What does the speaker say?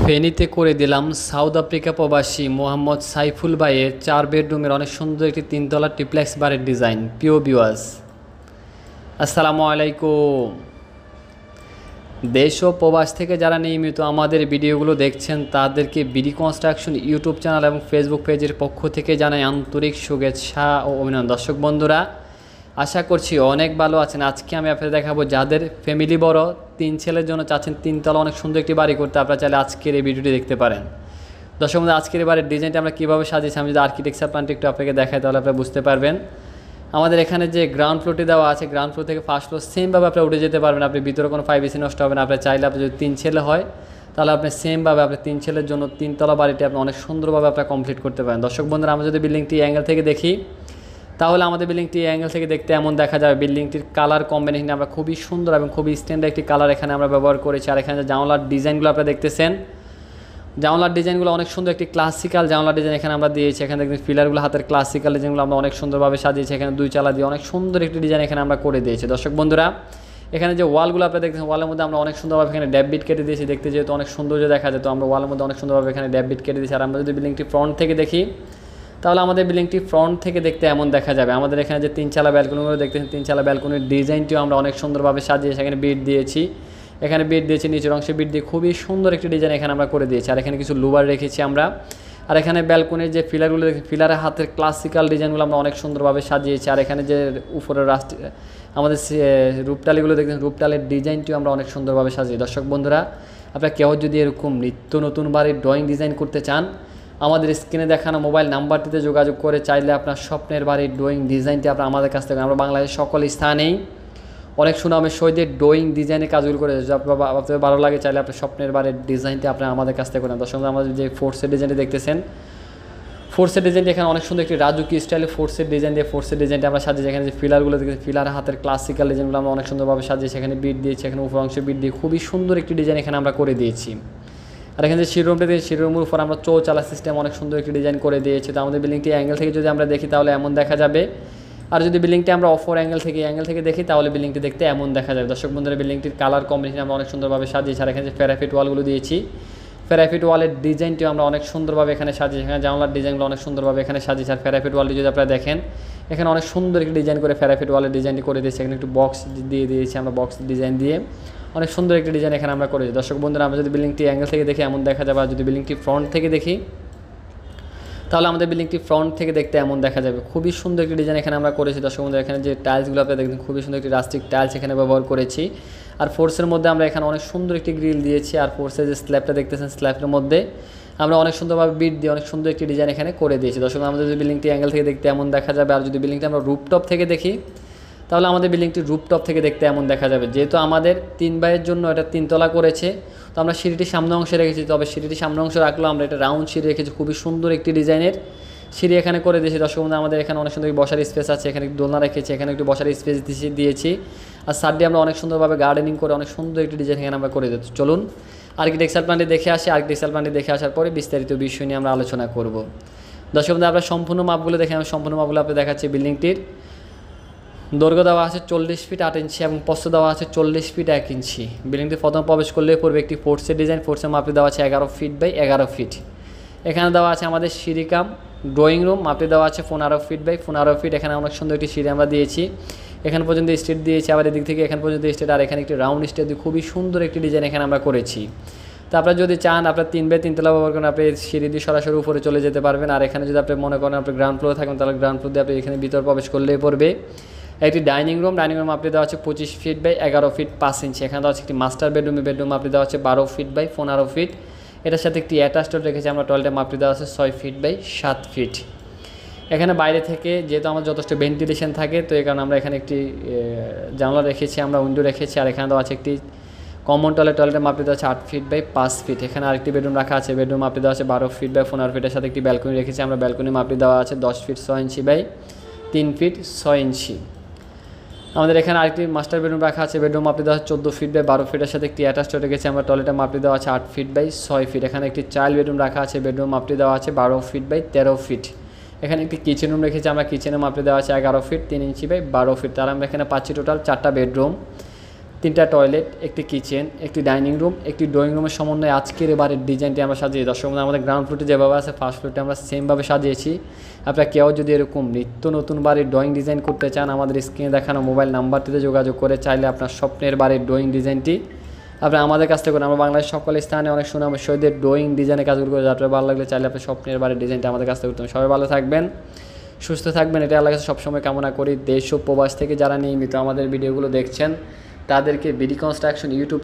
ফেনীতে করে দিলাম সাউথ আফ্রিকা প্রবাসী মোহাম্মদ সাইফুল ভাইয়ের 4 বেডরুমের অনেক সুন্দর একটি 3 তলা ট্রিপ্লেক্স বাড়ির ডিজাইন। প্রিয় ভিউয়ার্স, আসসালামু আলাইকুম। দেশ ও প্রবাস থেকে যারা নিয়মিত আমাদের ভিডিওগুলো দেখছেন তাদেরকে বিডি কনস্ট্রাকশন ইউটিউব চ্যানেল এবং ফেসবুক পেজের পক্ষ থেকে জানাই আন্তরিক শুভেচ্ছা ও অভিনন্দন। দর্শক বন্ধুরা, আশা করছি অনেক ভালো আছেন। আজকে আমি আপনাদের দেখাবো যাদের ফ্যামিলি বড়, 3 ছেলের জন্য চাচ্ছেন 3 তলা অনেক সুন্দর একটি বাড়ি করতে, আপনারা চাইলে আজকের এই ভিডিওটি দেখতে পারেন। দর্শক বন্ধু, আজকের এই বাড়ির ডিজাইনটা আমরা কীভাবে সাজিয়েছি আমি যদি আর্কিটেকচার প্ল্যানটি একটু আপনাকে দেখাই তাহলে আপনারা বুঝতে পারবেন। আমাদের এখানে যে গ্রাউন্ড ফ্লোরটি দেওয়া আছে, গ্রাউন্ড ফ্লোর থেকে ফার্স্ট ফ্লোর সেমভাবে আপনারা উঠে যেতে পারবেন। আপনি ভিতরে কোনো প্রাইভেসি নষ্ট হবে না। আপনার চাইলে আপনি যদি 3 ছেলে হয় তাহলে আপনি সেমভাবে আপনি 3 ছেলের জন্য 3 তলা বাড়িটি আপনি অনেক সুন্দরভাবে আপনারা কমপ্লিট করতে পারেন। দর্শক বন্ধুরা, আমরা যদি বিল্ডিংটি অ্যাঙ্গেল থেকে দেখি তাহলে আমাদের বিল্ডিংটি অ্যাঙ্গেল থেকে দেখতে এমন দেখা যাবে। বিল্ডিংটির কালার কম্বিনেশন আমরা খুবই সুন্দর এবং খুবই স্ট্যান্ডার্ড একটি কালার এখানে আমরা ব্যবহার করেছি। আর এখানে যে জানলার ডিজাইনগুলো আপনারা দেখতেছেন, জানলার ডিজাইনগুলো অনেক সুন্দর একটি ক্লাসিক্যাল জানলার ডিজাইন এখানে আমরা দিয়েছি। এখানে দেখবেন পিলারগুলো হাতের ক্লাসিক্যাল ডিজাইনগুলো আমরা অনেক সুন্দরভাবে সাজিয়েছি। এখানে 2 চালা দিয়ে অনেক সুন্দর একটি ডিজাইন এখানে আমরা করে দিয়েছি। দর্শক বন্ধুরা, এখানে যে ওয়ালগুলো আপনারা দেখতেছেন, ওয়ালের মধ্যে আমরা অনেক সুন্দরভাবে এখানে ড্যাব বিট কেটে দিয়েছি। দেখতে যেহেতু অনেক সৌন্দর্য দেখা যেত, আমরা ওয়ালের মধ্যে অনেক সুন্দরভাবে এখানে ড্যাব বিট কেটে দিয়েছি। আর আমরা যদি বিল্ডিংটি ফ্রন্ট থেকে দেখি তাহলে আমাদের বিল্ডিংটি ফ্রন্ট থেকে দেখতে এমন দেখা যাবে। আমাদের এখানে যে 3 চালা ব্যালকনিগুলো দেখতেছেন, 3 চালা ব্যালকনির ডিজাইনটিও আমরা অনেক সুন্দরভাবে সাজিয়েছি। এখানে বিট দিয়েছি, এখানে বিট দিয়েছি, নিচের অংশে বিট দিয়ে খুবই সুন্দর একটি ডিজাইন এখানে আমরা করে দিয়েছি। আর এখানে কিছু লুবার রেখেছি আমরা। আর এখানে ব্যালকনির যে ফিলারগুলো দেখি, ফিলারের হাতের ক্লাসিক্যাল ডিজাইনগুলো আমরা অনেক সুন্দরভাবে সাজিয়েছি। আর এখানে যে উপরের আমাদের রূপটালিগুলো দেখতেছেন, রূপটালের ডিজাইনটিও আমরা অনেক সুন্দরভাবে সাজিয়েছি। দর্শক বন্ধুরা, আপনারা কেউ যদি এরকম নিত্য নতুন বাড়ির ড্রয়িং ডিজাইন করতে চান, আমাদের স্ক্রিনে দেখানো মোবাইল নাম্বারটিতে যোগাযোগ করে চাইলে আপনার স্বপ্নের বাড়ির ড্রয়িং ডিজাইনটি আপনার আমাদের কাছ থেকে, আমরা বাংলাদেশের সকল স্থানেই অনেক সুনামের সহিত ড্রয়িং ডিজাইনের কাজগুলো করে আপনাদের ভালো লাগে চাইলে আপনার স্বপ্নের বাড়ির ডিজাইনটি আপনার আমাদের কাছ থেকে করেন। দর্শক, আমাদের যে ফোর্সের ডিজাইনটি দেখতেছেন, ফোর্সের ডিজাইনটি এখানে অনেক সুন্দর একটি রাজুকি স্টাইলে ফোর্সের ডিজাইন দিয়ে ফোর্সের ডিজাইনটি আমরা সাজিয়েছি। এখানে যে ফিলারগুলো দেখতেছি, ফিলারের হাতের ক্লাসিক্যাল ডিজাইনগুলো আমরা অনেক সুন্দরভাবে সাজিয়েছি। এখানে বিট দিয়েছি, এখানে উপর অংশে বিট দিয়ে খুবই সুন্দর একটি ডিজাইন এখানে আমরা করে দিয়েছি। আর এখানে যে শিরোরুমটা দিয়ে শিরোরুমের উপর আমরা চৌচালা সিস্টেম অনেক সুন্দর একটি ডিজাইন করে দিয়েছি। তো আমাদের বিল্ডিংটি অ্যাঙ্গেল থেকে যদি আমরা দেখি তাহলে এমন দেখা যাবে। আর যদি বিল্ডিংটি আমরা অফর অ্যাঙ্গেল থেকে দেখি তাহলে বিল্ডিংটি দেখতে এমন দেখা যাবে। দর্শক বন্ধুরা, বিল্ডিংটির কালার কম্বিনেশন আমরা অনেক সুন্দরভাবে সাজিয়েছি। আর এখানে যে প্যারাফিট ওয়ালগুলো দিয়েছি, প্যারাফিট ওয়ালের ডিজাইনটিও আমরা অনেক সুন্দরভাবে এখানে সাজিয়েছি। এখানে জানলার ডিজাইনগুলো অনেক সুন্দরভাবে এখানে সাজিয়েছি। আর প্যারাফিট ওয়ালটি যদি আপনারা দেখেন, এখানে অনেক সুন্দর একটি ডিজাইন করে প্যারাফিট ওয়ালের ডিজাইনটি করে দিয়েছি। এখানে একটু বক্স দিয়ে দিয়েছি আমরা, বক্স ডিজাইন দিয়ে অনেক সুন্দর একটি ডিজাইন এখানে আমরা করেছি। দর্শক বন্ধুরা, আমরা যদি বিল্ডিংটি অ্যাঙ্গেল থেকে দেখি এমন দেখা যাবে। আর যদি বিল্ডিংটি ফ্রন্ট থেকে দেখি তাহলে আমাদের বিল্ডিংটি ফ্রন্ট থেকে দেখতে এমন দেখা যাবে। খুবই সুন্দর একটি ডিজাইন এখানে আমরা করেছি। দর্শক বন্ধুরা, এখানে যে টাইলসগুলো আপনারা দেখবেন, খুবই সুন্দর একটি রাস্টিক টাইলস এখানে ব্যবহার করেছি। আর ফোর্সের মধ্যে আমরা এখানে অনেক সুন্দর একটি গ্রিল দিয়েছি। আর ফোর্সের যে স্ল্যাবটা দেখতেছেন, স্ল্যাবের মধ্যে আমরা অনেক সুন্দরভাবে বিট দিয়ে অনেক সুন্দর একটি ডিজাইন এখানে করে দিয়েছি। দর্শক, আমাদের যদি বিল্ডিংটি অ্যাঙ্গেল থেকে দেখতে এমন দেখা যাবে। আর যদি বিল্ডিংটি আমরা রুপটপ থেকে দেখি তাহলে আমাদের বিল্ডিংটি রুপটপ থেকে দেখতে এমন দেখা যাবে। যেহেতু আমাদের 3 ভাইয়ের জন্য এটা 3 তলা করেছে, তো আমরা সিঁড়িটি সামনে অংশে রেখেছি। তবে সিঁড়িটি সামনে অংশ রাখলেও আমরা এটা রাউন্ড সিঁড়ি রেখেছি, খুবই সুন্দর একটি ডিজাইনের সিঁড়ি এখানে করে দিয়েছি। দর্শক বন্ধু, আমাদের এখানে অনেক সুন্দর বসার স্পেস আছে। এখানে একটু দোলনা রেখেছি, এখানে একটু বসার স্পেস দিয়েছি। আর সাইডে আমরা অনেক সুন্দরভাবে গার্ডেনিং করে অনেক সুন্দর একটি ডিজাইন এখানে আমরা করে দিচ্ছি। চলুন আর্কিটেকচার প্ল্যানটি দেখে আসি। আর্কিটেকচার প্ল্যানটি দেখে আসার পরে বিস্তারিত বিষয় নিয়ে আমরা আলোচনা করব। দর্শক বন্ধু, আপনার সম্পূর্ণ মাপগুলো দেখে আমি সম্পূর্ণ মাপগুলো আপনাদের দেখাচ্ছি। বিল্ডিংটির দৈর্ঘ্য দেওয়া আছে 40 ফিট 8 ইঞ্চি এবং প্রস্থ দেওয়া আছে 40 ফিট 1 ইঞ্চি। বিল্ডিংটি প্রথম প্রবেশ করলে পড়বে একটি ফোর্সের ডিজাইন। ফোর্সের মাপটি দেওয়া আছে 11 ফিট বাই 11 ফিট। এখানে দেওয়া আছে আমাদের সিঁড়ি কাম ড্রয়িং রুম, মাপটি দেওয়া আছে 15 ফিট বাই 15 ফিট। এখানে অনেক সুন্দর একটি সিঁড়ি আমরা দিয়েছি। এখান পর্যন্ত স্টেট দিয়েছি, আবার এদিক থেকে এখান পর্যন্ত স্টেট। আর এখানে একটি রাউন্ড স্টেট দিয়ে খুবই সুন্দর একটি ডিজাইন এখানে আমরা করেছি। তো আপনারা যদি চান আপনার 3 বাই 3 তলা ব্যবহার করেন, আপনি সিঁড়ি দিয়ে সরাসরি উপরে চলে যেতে পারবেন। আর এখানে যদি আপনি মনে করেন আপনি গ্রাউন্ড ফ্লোরে থাকেন তাহলে গ্রাউন্ড ফ্লোর দিয়ে আপনি এখানে ভিতর প্রবেশ করলেই পড়বে একটি ডাইনিং রুম। ডাইনিং রুম মাপটি দেওয়া আছে 25 ফিট বাই 11 ফিট 5 ইঞ্চি। এখানে দেওয়া আছে একটি মাস্টার বেডরুম মাপটি দেওয়া আছে 12 ফিট বাই 15 ফিট। এটার সাথে একটি অ্যাটাচ টয়লেট রেখেছি আমরা। টয়লেটের মাপটি দেওয়া আছে 6 ফিট বাই 7 ফিট। এখানে বাইরে থেকে যেহেতু আমার যথেষ্ট ভেন্টিলেশন থাকে, তো এই কারণে আমরা এখানে একটি জানলা রেখেছি, আমরা উইন্ডো রেখেছি। আর এখানে দেওয়া আছে একটি কমন টয়লেটের মাপটি দেওয়া আছে 8 ফিট বাই 5 ফিট। এখানে আরেকটি বেডরুম রাখা আছে, বেডরুম মাপটি দেওয়া আছে 12 ফিট বাই 15 ফিটের সাথে একটি ব্যালকনি রেখেছি আমরা। ব্যালকনি মাপটি দেওয়া আছে 10 ফিট 6 ইঞ্চি বাই 3 ফিট 6 ইঞ্চি। আমাদের এখানে আরেকটি মাস্টার বেডরুম রাখা আছে, বেডরুম মাপটি দেওয়া আছে 14 ফিট বাই 12 ফিটের সাথে একটি অ্যাটাচ টয়লেট রেখেছি আমরা। টয়লেটের মাপটি দেওয়া আছে 8 ফিট বাই 6 ফিট। এখানে একটি চাইল্ড বেডরুম রাখা আছে, বেডরুম মাপটি দেওয়া আছে 12 ফিট বাই 13 ফিট। এখানে একটি কিচেন রুম রেখেছি আমরা, কিচেনের মাপটি দেওয়া আছে 11 ফিট 3 ইঞ্চি বাই 12 ফিট। তার আমরা এখানে পাচ্ছি টোটাল 4টা বেডরুম, 3টা টয়লেট, একটি কিচেন, একটি ডাইনিং রুম, একটি ড্রয়িং রুমের সমন্বয়ে আজকের বাড়ির ডিজাইনটি আমরা সাজিয়েছি। দর্শক বন্ধুরা, আমাদের গ্রাউন্ড ফ্লোরটি যেভাবে আছে ফার্স্ট ফ্লোরটি আমরা সেমভাবে সাজিয়েছি। আপনারা কেউ যদি এরকম নিত্য নতুন বাড়ির ড্রয়িং ডিজাইন করতে চান, আমাদের স্ক্রিনে দেখানো মোবাইল নাম্বারটিতে যোগাযোগ করে চাইলে আপনার স্বপ্নের বাড়ির ড্রয়িং ডিজাইনটি আপনারা আমাদের কাছ থেকে করেন। আমরা বাংলাদেশের সকল স্থানে অনেক সুনাম শহীদের ড্রয়িং ডিজাইনের কাজগুলো করে, আপনার ভালো লাগলে চাইলে আপনার স্বপ্নের বাড়ির ডিজাইনটা আমাদের কাছ থেকে করতে হবে। সবাই ভালো থাকবেন, সুস্থ থাকবেন, এটা আল্লাহর কাছে সবসময় কামনা করি। দেশ ও প্রবাস থেকে যারা নিয়মিত আমাদের ভিডিওগুলো দেখছেন তাদেরকে বিডি কনস্ট্রাকশন ইউটিউব